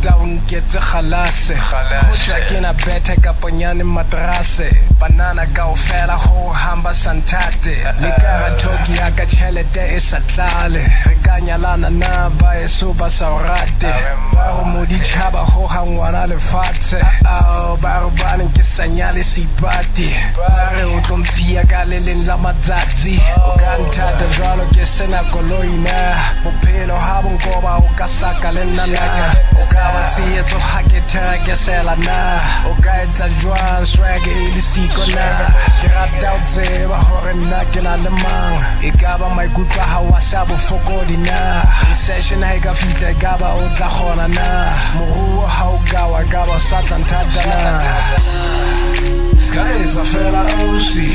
down get the khalase ho trakena bethe ka ponyane matrase banana kaofela ho hamba santate le kara thoki ya ka chelete e satlale re kanyalana na ba eso ba saurate ba ho modi chaba ho hangwana le fatse ba re bana ke sanyale sipati ba re o tlomtsia ka le leng la matsatsi o ka nthata jwalo ke sena koloina bophelo ha bonkoba o ka saka le nana o ka batsietso ha ke thera ke sela na o ka etsa jwang swag e le siko na ke rata o tseba hore nna ke na le mang e ka ba maikutlo ha wa sa bofokodi na recession ha e ka fitla e ka ba o tla kgona na moruo ha o ka wa ka ba sa tla nthata na sky is a fella osi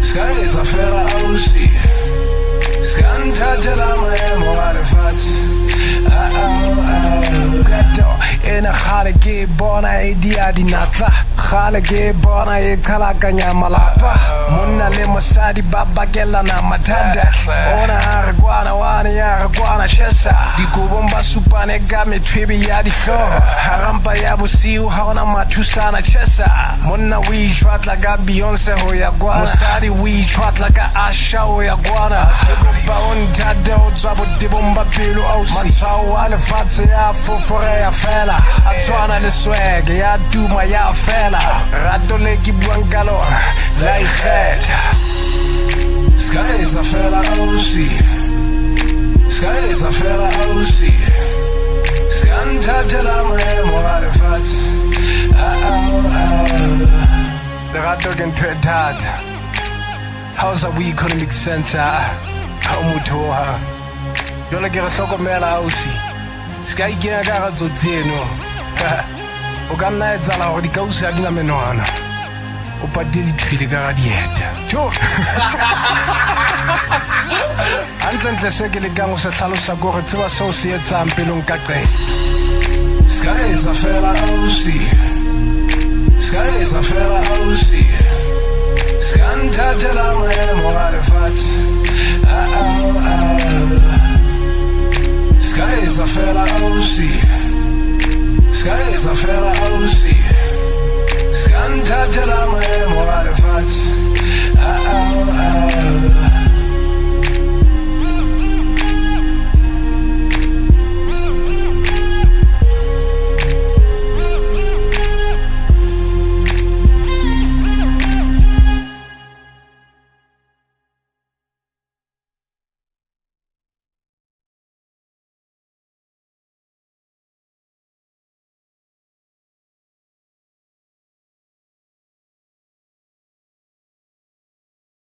sky is a fella osi skanthathela maemo a lefatshe ena khale ke bona idea dinatla khale ke bona e khalakanya malapa monna le mosadi ba bakelana mathanda ona re kwana wane ya re kwana chesa dikobomba supane ga methwebi ya dihloho harampa ya bosiu ha ona mathusana chesa monna we tshwatla ga Beyonce ho ya kwana mosadi we tshwatla ga Asha ho ya kwana ba on tada o tswa botibomba pelo ausi matshwao a lefatshe ya fofore ya fela a tshwana le swag ya duma ya fela rato le ke buang ka lona la ikgetha sky is a fella osi sky is a fella osi skanthathela maemo a lefatshe lerato ke ntho e thata how's a we economic sense ha motho ha jole ke re hlokomela ausi sky ke ya ka ratso tseno o ka nna etsala hore dikausi a dina menwana o patile dithwile ka ga dieta jo antlentle se ke lekang o se hlalosa kore tseba seo se etsang pelong ka qe sky is a fella ausi sky is a fella ausi skanthathela maemo a lefatshe sky is a fella osi sky is a fella osi skanthathela maemo a lefatshe